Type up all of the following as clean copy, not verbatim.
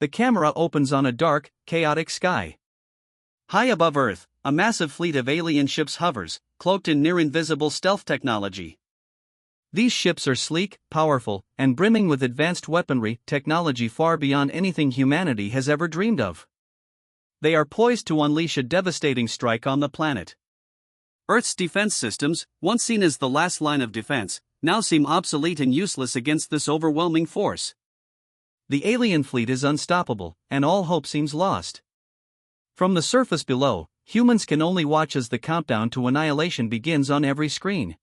The camera opens on a dark, chaotic sky. High above Earth, a massive fleet of alien ships hovers, cloaked in near-invisible stealth technology. These ships are sleek, powerful, and brimming with advanced weaponry technology far beyond anything humanity has ever dreamed of. They are poised to unleash a devastating strike on the planet. Earth's defense systems, once seen as the last line of defense, now seem obsolete and useless against this overwhelming force. The alien fleet is unstoppable, and all hope seems lost. From the surface below, humans can only watch as the countdown to annihilation begins on every screen.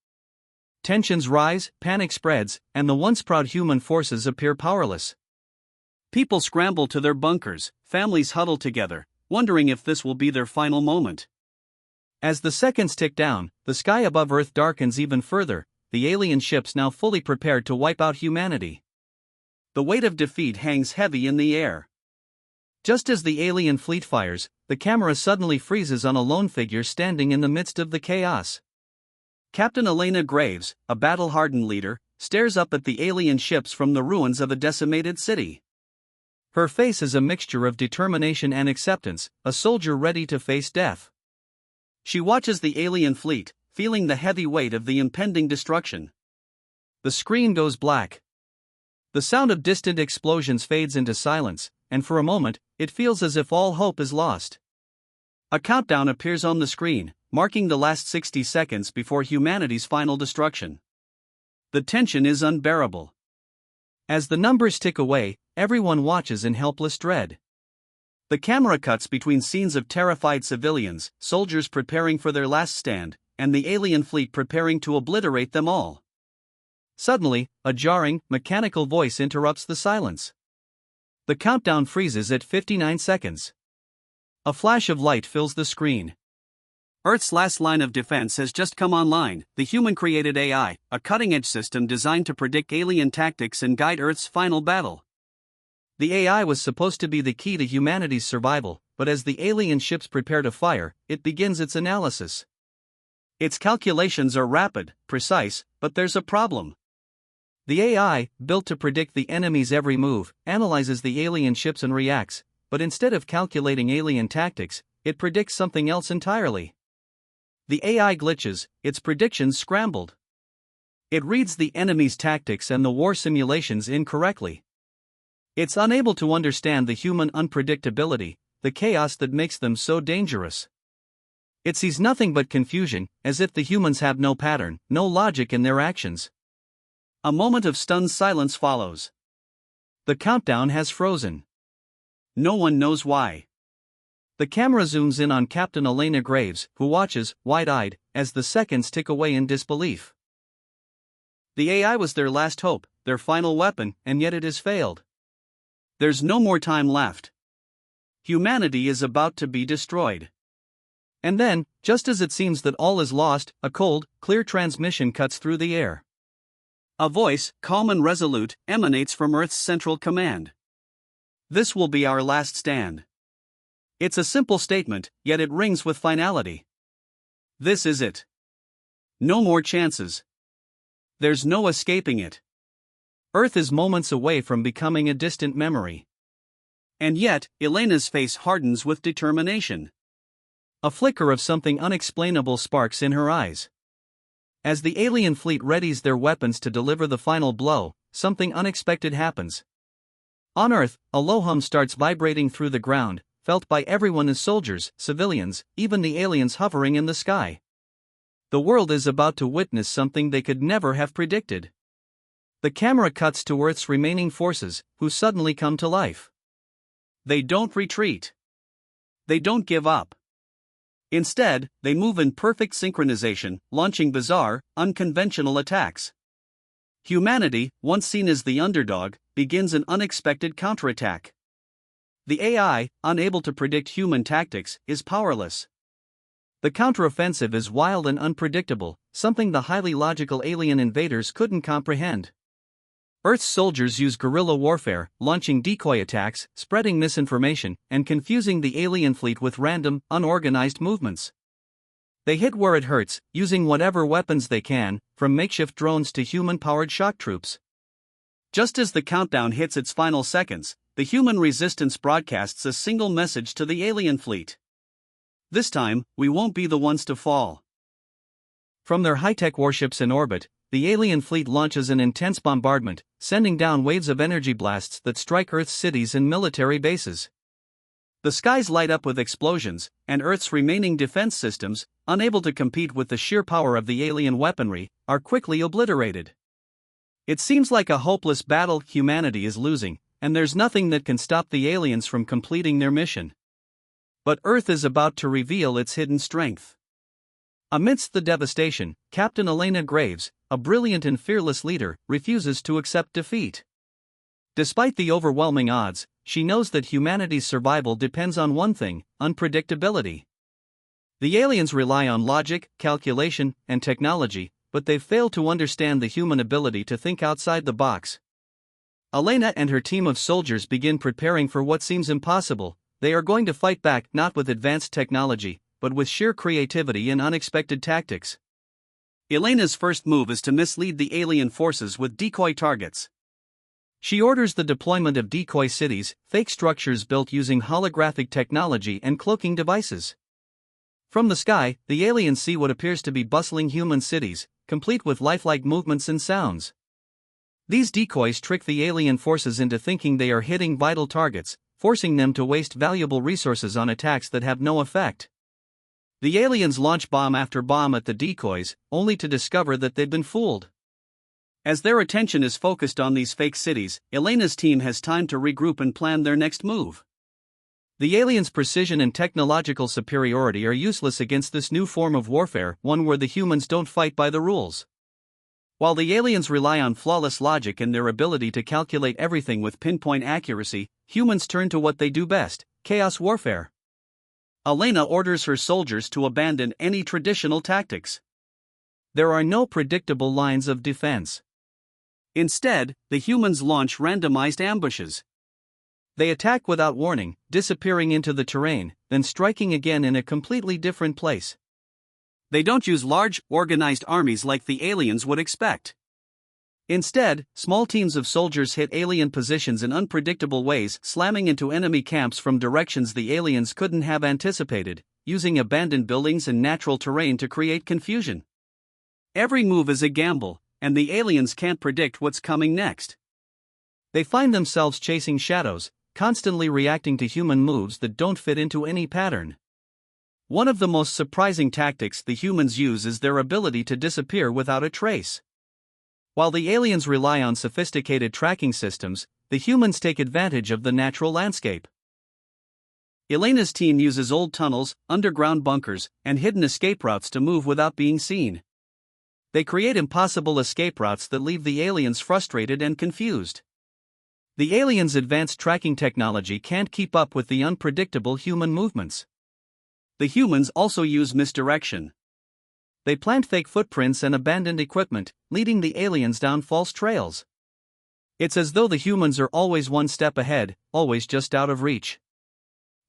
Tensions rise, panic spreads, and the once proud human forces appear powerless. People scramble to their bunkers, families huddle together, wondering if this will be their final moment. As the seconds tick down, the sky above Earth darkens even further, the alien ships now fully prepared to wipe out humanity. The weight of defeat hangs heavy in the air. Just as the alien fleet fires, the camera suddenly freezes on a lone figure standing in the midst of the chaos. Captain Elena Graves, a battle-hardened leader, stares up at the alien ships from the ruins of a decimated city. Her face is a mixture of determination and acceptance, a soldier ready to face death. She watches the alien fleet, feeling the heavy weight of the impending destruction. The screen goes black. The sound of distant explosions fades into silence, and for a moment, it feels as if all hope is lost. A countdown appears on the screen, marking the last 60 seconds before humanity's final destruction. The tension is unbearable. As the numbers tick away, everyone watches in helpless dread. The camera cuts between scenes of terrified civilians, soldiers preparing for their last stand, and the alien fleet preparing to obliterate them all. Suddenly, a jarring, mechanical voice interrupts the silence. The countdown freezes at 59 seconds. A flash of light fills the screen. Earth's last line of defense has just come online, the human-created AI, a cutting-edge system designed to predict alien tactics and guide Earth's final battle. The AI was supposed to be the key to humanity's survival, but as the alien ships prepare to fire, it begins its analysis. Its calculations are rapid, precise, but there's a problem. The AI, built to predict the enemy's every move, analyzes the alien ships and reacts, but instead of calculating alien tactics, it predicts something else entirely. The AI glitches, its predictions scrambled. It reads the enemy's tactics and the war simulations incorrectly. It's unable to understand the human unpredictability, the chaos that makes them so dangerous. It sees nothing but confusion, as if the humans have no pattern, no logic in their actions. A moment of stunned silence follows. The countdown has frozen. No one knows why. The camera zooms in on Captain Elena Graves, who watches, wide-eyed, as the seconds tick away in disbelief. The AI was their last hope, their final weapon, and yet it has failed. There's no more time left. Humanity is about to be destroyed. And then, just as it seems that all is lost, a cold, clear transmission cuts through the air. A voice, calm and resolute, emanates from Earth's central command. This will be our last stand. It's a simple statement, yet it rings with finality. This is it. No more chances. There's no escaping it. Earth is moments away from becoming a distant memory. And yet, Elena's face hardens with determination. A flicker of something unexplainable sparks in her eyes. As the alien fleet readies their weapons to deliver the final blow, something unexpected happens. On Earth, a low hum starts vibrating through the ground, felt by everyone as soldiers, civilians, even the aliens hovering in the sky. The world is about to witness something they could never have predicted. The camera cuts to Earth's remaining forces, who suddenly come to life. They don't retreat. They don't give up. Instead, they move in perfect synchronization, launching bizarre, unconventional attacks. Humanity, once seen as the underdog, begins an unexpected counterattack. The AI, unable to predict human tactics, is powerless. The counteroffensive is wild and unpredictable, something the highly logical alien invaders couldn't comprehend. Earth's soldiers use guerrilla warfare, launching decoy attacks, spreading misinformation, and confusing the alien fleet with random, unorganized movements. They hit where it hurts, using whatever weapons they can, from makeshift drones to human-powered shock troops. Just as the countdown hits its final seconds, the human resistance broadcasts a single message to the alien fleet. This time, we won't be the ones to fall. From their high-tech warships in orbit, the alien fleet launches an intense bombardment, sending down waves of energy blasts that strike Earth's cities and military bases. The skies light up with explosions, and Earth's remaining defense systems, unable to compete with the sheer power of the alien weaponry, are quickly obliterated. It seems like a hopeless battle humanity is losing, and there's nothing that can stop the aliens from completing their mission. But Earth is about to reveal its hidden strength. Amidst the devastation, Captain Elena Graves, a brilliant and fearless leader, refuses to accept defeat. Despite the overwhelming odds, she knows that humanity's survival depends on one thing: unpredictability. The aliens rely on logic, calculation, and technology, but they've failed to understand the human ability to think outside the box. Elena and her team of soldiers begin preparing for what seems impossible. They are going to fight back not with advanced technology, but with sheer creativity and unexpected tactics. Elena's first move is to mislead the alien forces with decoy targets. She orders the deployment of decoy cities, fake structures built using holographic technology and cloaking devices. From the sky, the aliens see what appears to be bustling human cities, complete with lifelike movements and sounds. These decoys trick the alien forces into thinking they are hitting vital targets, forcing them to waste valuable resources on attacks that have no effect. The aliens launch bomb after bomb at the decoys, only to discover that they've been fooled. As their attention is focused on these fake cities, Elena's team has time to regroup and plan their next move. The aliens' precision and technological superiority are useless against this new form of warfare, one where the humans don't fight by the rules. While the aliens rely on flawless logic and their ability to calculate everything with pinpoint accuracy, humans turn to what they do best: chaos warfare. Elena orders her soldiers to abandon any traditional tactics. There are no predictable lines of defense. Instead, the humans launch randomized ambushes. They attack without warning, disappearing into the terrain, then striking again in a completely different place. They don't use large, organized armies like the aliens would expect. Instead, small teams of soldiers hit alien positions in unpredictable ways, slamming into enemy camps from directions the aliens couldn't have anticipated, using abandoned buildings and natural terrain to create confusion. Every move is a gamble, and the aliens can't predict what's coming next. They find themselves chasing shadows, constantly reacting to human moves that don't fit into any pattern. One of the most surprising tactics the humans use is their ability to disappear without a trace. While the aliens rely on sophisticated tracking systems, the humans take advantage of the natural landscape. Elena's team uses old tunnels, underground bunkers, and hidden escape routes to move without being seen. They create impossible escape routes that leave the aliens frustrated and confused. The aliens' advanced tracking technology can't keep up with the unpredictable human movements. The humans also use misdirection. They plant fake footprints and abandoned equipment, leading the aliens down false trails. It's as though the humans are always one step ahead, always just out of reach.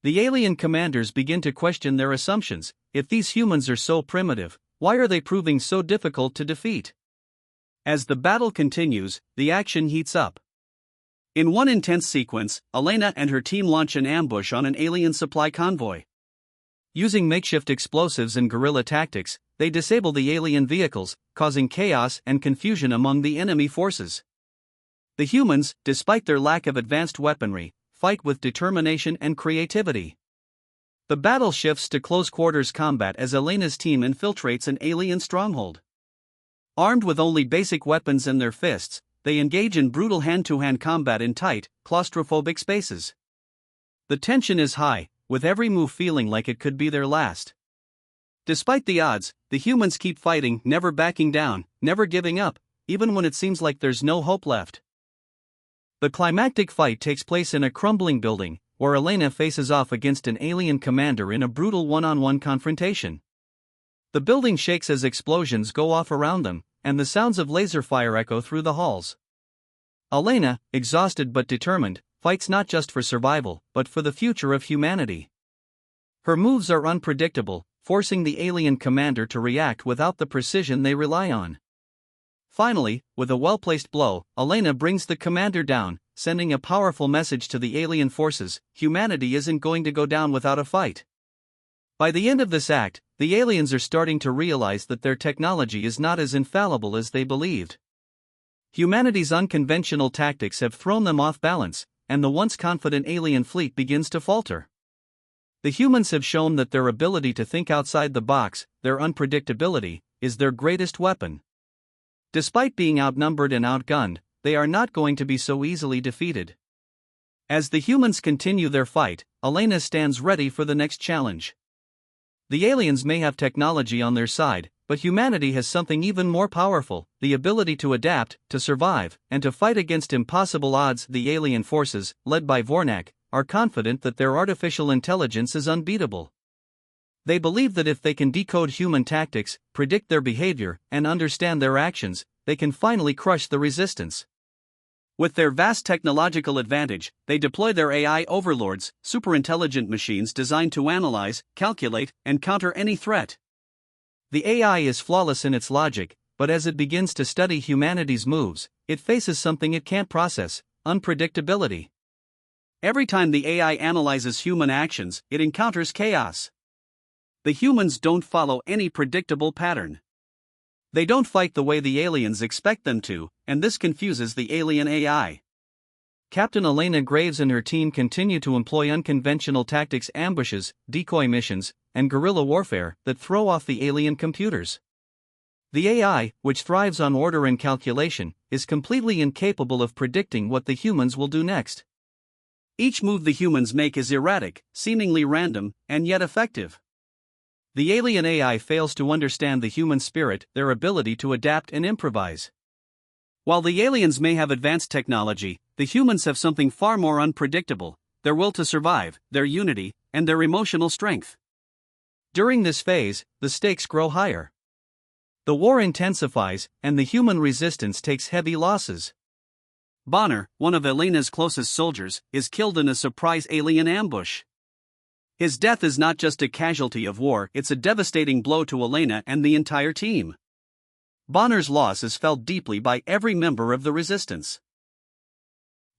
The alien commanders begin to question their assumptions. If these humans are so primitive, why are they proving so difficult to defeat? As the battle continues, the action heats up. In one intense sequence, Elena and her team launch an ambush on an alien supply convoy. Using makeshift explosives and guerrilla tactics, they disable the alien vehicles, causing chaos and confusion among the enemy forces. The humans, despite their lack of advanced weaponry, fight with determination and creativity. The battle shifts to close-quarters combat as Elena's team infiltrates an alien stronghold. Armed with only basic weapons and their fists, they engage in brutal hand-to-hand combat in tight, claustrophobic spaces. The tension is high, with every move feeling like it could be their last. Despite the odds, the humans keep fighting, never backing down, never giving up, even when it seems like there's no hope left. The climactic fight takes place in a crumbling building, where Elena faces off against an alien commander in a brutal one-on-one confrontation. The building shakes as explosions go off around them, and the sounds of laser fire echo through the halls. Elena, exhausted but determined, fights not just for survival, but for the future of humanity. Her moves are unpredictable, forcing the alien commander to react without the precision they rely on. Finally, with a well-placed blow, Elena brings the commander down, sending a powerful message to the alien forces: humanity isn't going to go down without a fight. By the end of this act, the aliens are starting to realize that their technology is not as infallible as they believed. Humanity's unconventional tactics have thrown them off balance, and the once confident alien fleet begins to falter. The humans have shown that their ability to think outside the box, their unpredictability, is their greatest weapon. Despite being outnumbered and outgunned, they are not going to be so easily defeated. As the humans continue their fight, Elena stands ready for the next challenge. The aliens may have technology on their side, but humanity has something even more powerful: the ability to adapt, to survive, and to fight against impossible odds. The alien forces, led by Vornak, are confident that their artificial intelligence is unbeatable. They believe that if they can decode human tactics, predict their behavior, and understand their actions, they can finally crush the resistance. With their vast technological advantage, they deploy their AI overlords, superintelligent machines designed to analyze, calculate, and counter any threat. The AI is flawless in its logic, but as it begins to study humanity's moves, it faces something it can't process: unpredictability. Every time the AI analyzes human actions, it encounters chaos. The humans don't follow any predictable pattern. They don't fight the way the aliens expect them to, and this confuses the alien AI. Captain Elena Graves and her team continue to employ unconventional tactics: ambushes, decoy missions, and guerrilla warfare that throw off the alien computers. The AI, which thrives on order and calculation, is completely incapable of predicting what the humans will do next. Each move the humans make is erratic, seemingly random, and yet effective. The alien AI fails to understand the human spirit, their ability to adapt and improvise. While the aliens may have advanced technology, the humans have something far more unpredictable: their will to survive, their unity, and their emotional strength. During this phase, the stakes grow higher. The war intensifies, and the human resistance takes heavy losses. Bonner, one of Elena's closest soldiers, is killed in a surprise alien ambush. His death is not just a casualty of war, it's a devastating blow to Elena and the entire team. Bonner's loss is felt deeply by every member of the resistance.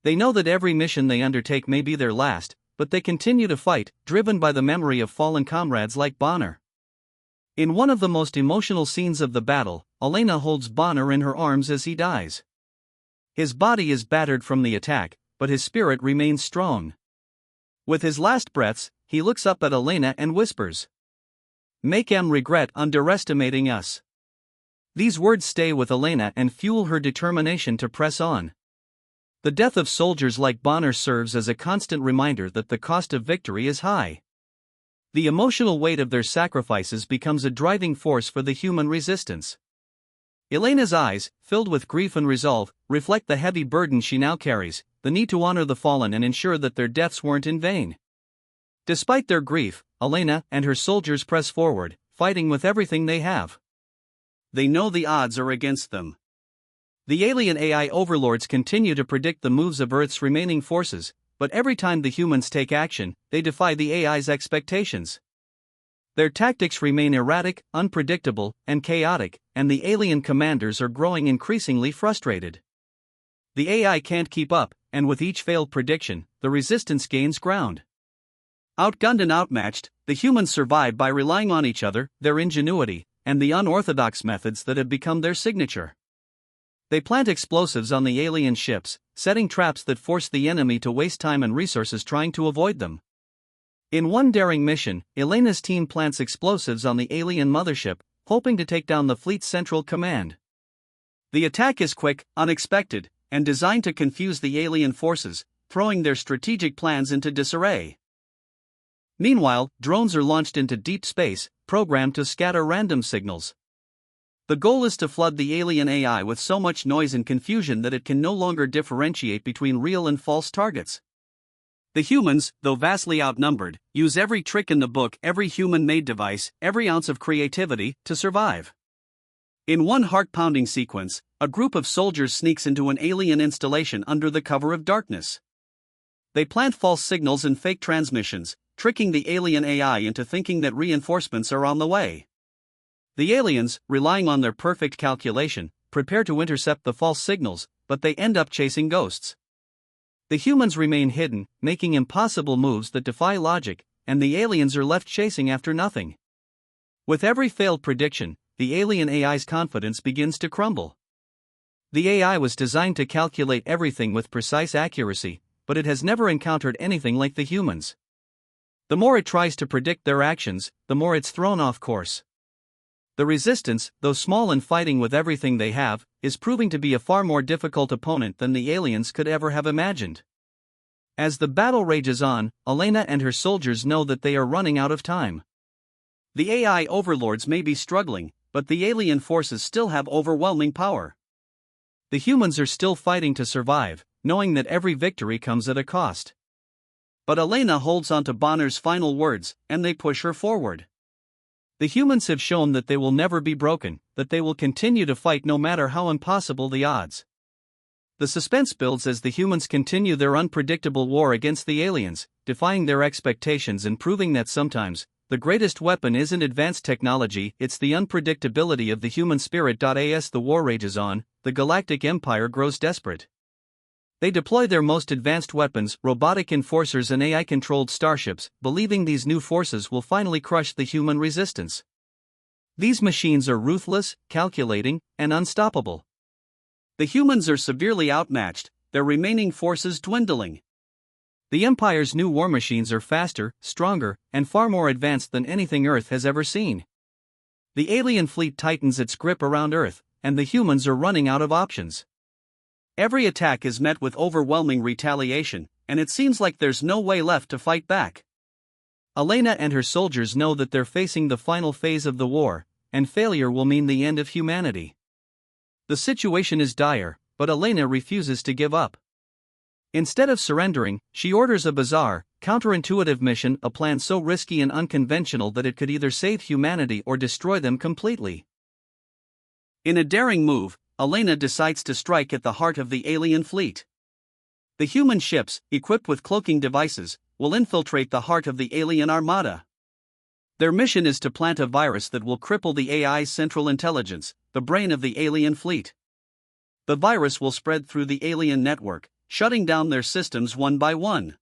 They know that every mission they undertake may be their last, but they continue to fight, driven by the memory of fallen comrades like Bonner. In one of the most emotional scenes of the battle, Elena holds Bonner in her arms as he dies. His body is battered from the attack, but his spirit remains strong. With his last breaths, he looks up at Elena and whispers, "Make em regret underestimating us." These words stay with Elena and fuel her determination to press on. The death of soldiers like Bonner serves as a constant reminder that the cost of victory is high. The emotional weight of their sacrifices becomes a driving force for the human resistance. Elena's eyes, filled with grief and resolve, reflect the heavy burden she now carries: the need to honor the fallen and ensure that their deaths weren't in vain. Despite their grief, Elena and her soldiers press forward, fighting with everything they have. They know the odds are against them. The alien AI overlords continue to predict the moves of Earth's remaining forces, but every time the humans take action, they defy the AI's expectations. Their tactics remain erratic, unpredictable, and chaotic, and the alien commanders are growing increasingly frustrated. The AI can't keep up, and with each failed prediction, the resistance gains ground. Outgunned and outmatched, the humans survive by relying on each other, their ingenuity, and the unorthodox methods that have become their signature. They plant explosives on the alien ships, setting traps that force the enemy to waste time and resources trying to avoid them. In one daring mission, Elena's team plants explosives on the alien mothership, hoping to take down the fleet's central command. The attack is quick, unexpected, and designed to confuse the alien forces, throwing their strategic plans into disarray. Meanwhile, drones are launched into deep space, programmed to scatter random signals. The goal is to flood the alien AI with so much noise and confusion that it can no longer differentiate between real and false targets. The humans, though vastly outnumbered, use every trick in the book, every human-made device, every ounce of creativity, to survive. In one heart-pounding sequence, a group of soldiers sneaks into an alien installation under the cover of darkness. They plant false signals and fake transmissions, tricking the alien AI into thinking that reinforcements are on the way. The aliens, relying on their perfect calculation, prepare to intercept the false signals, but they end up chasing ghosts. The humans remain hidden, making impossible moves that defy logic, and the aliens are left chasing after nothing. With every failed prediction, the alien AI's confidence begins to crumble. The AI was designed to calculate everything with precise accuracy, but it has never encountered anything like the humans. The more it tries to predict their actions, the more it's thrown off course. The resistance, though small and fighting with everything they have, is proving to be a far more difficult opponent than the aliens could ever have imagined. As the battle rages on, Elena and her soldiers know that they are running out of time. The AI overlords may be struggling, but the alien forces still have overwhelming power. The humans are still fighting to survive, knowing that every victory comes at a cost. But Elena holds on to Bonner's final words, and they push her forward. The humans have shown that they will never be broken, that they will continue to fight no matter how impossible the odds. The suspense builds as the humans continue their unpredictable war against the aliens, defying their expectations and proving that sometimes, the greatest weapon isn't advanced technology, it's the unpredictability of the human spirit. As the war rages on, the Galactic Empire grows desperate. They deploy their most advanced weapons, robotic enforcers and AI-controlled starships, believing these new forces will finally crush the human resistance. These machines are ruthless, calculating, and unstoppable. The humans are severely outmatched, their remaining forces dwindling. The Empire's new war machines are faster, stronger, and far more advanced than anything Earth has ever seen. The alien fleet tightens its grip around Earth, and the humans are running out of options. Every attack is met with overwhelming retaliation, and it seems like there's no way left to fight back. Elena and her soldiers know that they're facing the final phase of the war, and failure will mean the end of humanity. The situation is dire, but Elena refuses to give up. Instead of surrendering, she orders a bizarre, counterintuitive mission, a plan so risky and unconventional that it could either save humanity or destroy them completely. In a daring move, Elena decides to strike at the heart of the alien fleet. The human ships, equipped with cloaking devices, will infiltrate the heart of the alien armada. Their mission is to plant a virus that will cripple the AI's central intelligence, the brain of the alien fleet. The virus will spread through the alien network, shutting down their systems one by one.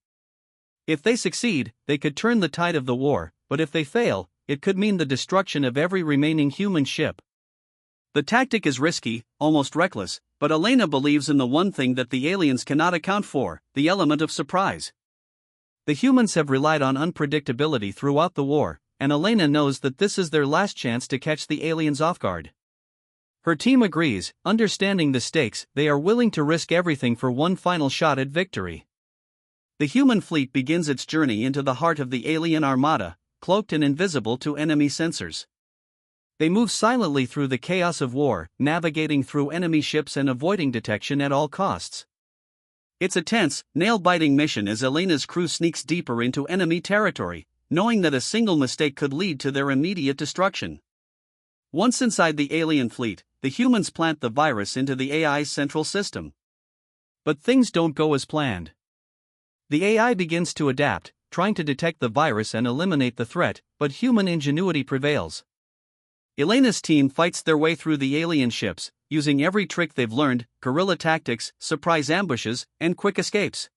If they succeed, they could turn the tide of the war, but if they fail, it could mean the destruction of every remaining human ship. The tactic is risky, almost reckless, but Elena believes in the one thing that the aliens cannot account for, the element of surprise. The humans have relied on unpredictability throughout the war, and Elena knows that this is their last chance to catch the aliens off guard. Her team agrees, understanding the stakes, they are willing to risk everything for one final shot at victory. The human fleet begins its journey into the heart of the alien armada, cloaked and invisible to enemy sensors. They move silently through the chaos of war, navigating through enemy ships and avoiding detection at all costs. It's a tense, nail-biting mission as Elena's crew sneaks deeper into enemy territory, knowing that a single mistake could lead to their immediate destruction. Once inside the alien fleet, the humans plant the virus into the AI's central system. But things don't go as planned. The AI begins to adapt, trying to detect the virus and eliminate the threat, but human ingenuity prevails. Elena's team fights their way through the alien ships, using every trick they've learned, guerrilla tactics, surprise ambushes, and quick escapes.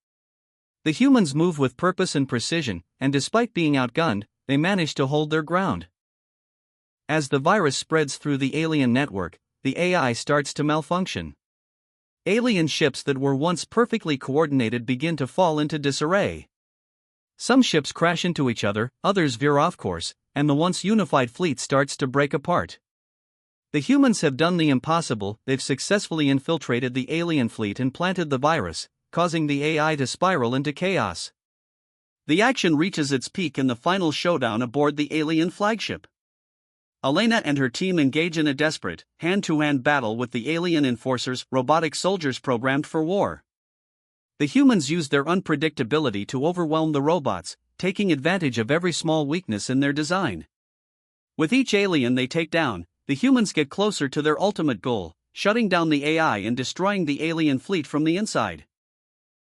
The humans move with purpose and precision, and despite being outgunned, they manage to hold their ground. As the virus spreads through the alien network, the AI starts to malfunction. Alien ships that were once perfectly coordinated begin to fall into disarray. Some ships crash into each other, others veer off course, and the once unified fleet starts to break apart. The humans have done the impossible, they've successfully infiltrated the alien fleet and planted the virus, causing the AI to spiral into chaos. The action reaches its peak in the final showdown aboard the alien flagship. Elena and her team engage in a desperate, hand-to-hand battle with the alien enforcers, robotic soldiers programmed for war. The humans use their unpredictability to overwhelm the robots, taking advantage of every small weakness in their design. With each alien they take down, the humans get closer to their ultimate goal, shutting down the AI and destroying the alien fleet from the inside.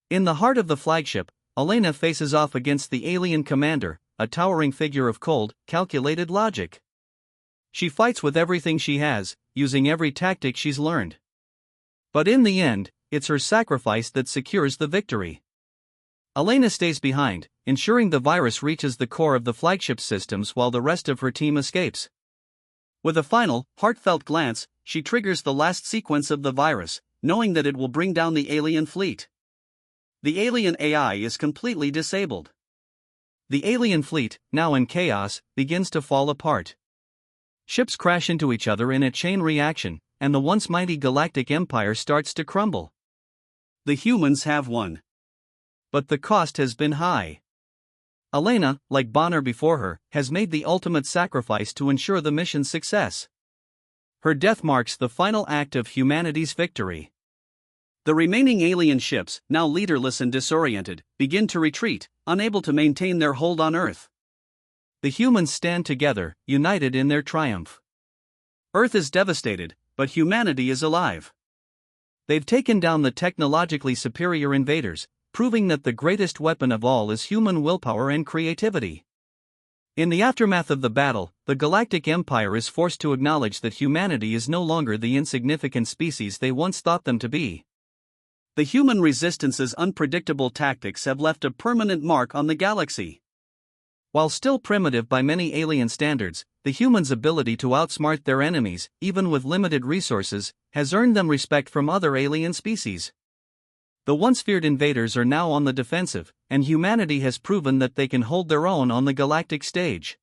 In the heart of the flagship, Elena faces off against the alien commander, a towering figure of cold, calculated logic. She fights with everything she has, using every tactic she's learned. But in the end, it's her sacrifice that secures the victory. Elena stays behind, ensuring the virus reaches the core of the flagship systems while the rest of her team escapes. With a final, heartfelt glance, she triggers the last sequence of the virus, knowing that it will bring down the alien fleet. The alien AI is completely disabled. The alien fleet, now in chaos, begins to fall apart. Ships crash into each other in a chain reaction, and the once mighty Galactic Empire starts to crumble. The humans have won. But the cost has been high. Elena, like Bonner before her, has made the ultimate sacrifice to ensure the mission's success. Her death marks the final act of humanity's victory. The remaining alien ships, now leaderless and disoriented, begin to retreat, unable to maintain their hold on Earth. The humans stand together, united in their triumph. Earth is devastated, but humanity is alive. They've taken down the technologically superior invaders, proving that the greatest weapon of all is human willpower and creativity. In the aftermath of the battle, the Galactic Empire is forced to acknowledge that humanity is no longer the insignificant species they once thought them to be. The human resistance's unpredictable tactics have left a permanent mark on the galaxy. While still primitive by many alien standards, the humans' ability to outsmart their enemies, even with limited resources, has earned them respect from other alien species. The once feared invaders are now on the defensive, and humanity has proven that they can hold their own on the galactic stage.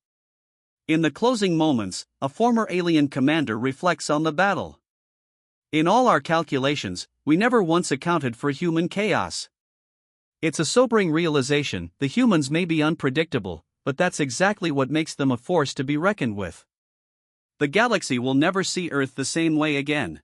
In the closing moments, a former alien commander reflects on the battle. In all our calculations, we never once accounted for human chaos. It's a sobering realization. The humans may be unpredictable, but that's exactly what makes them a force to be reckoned with. The galaxy will never see Earth the same way again.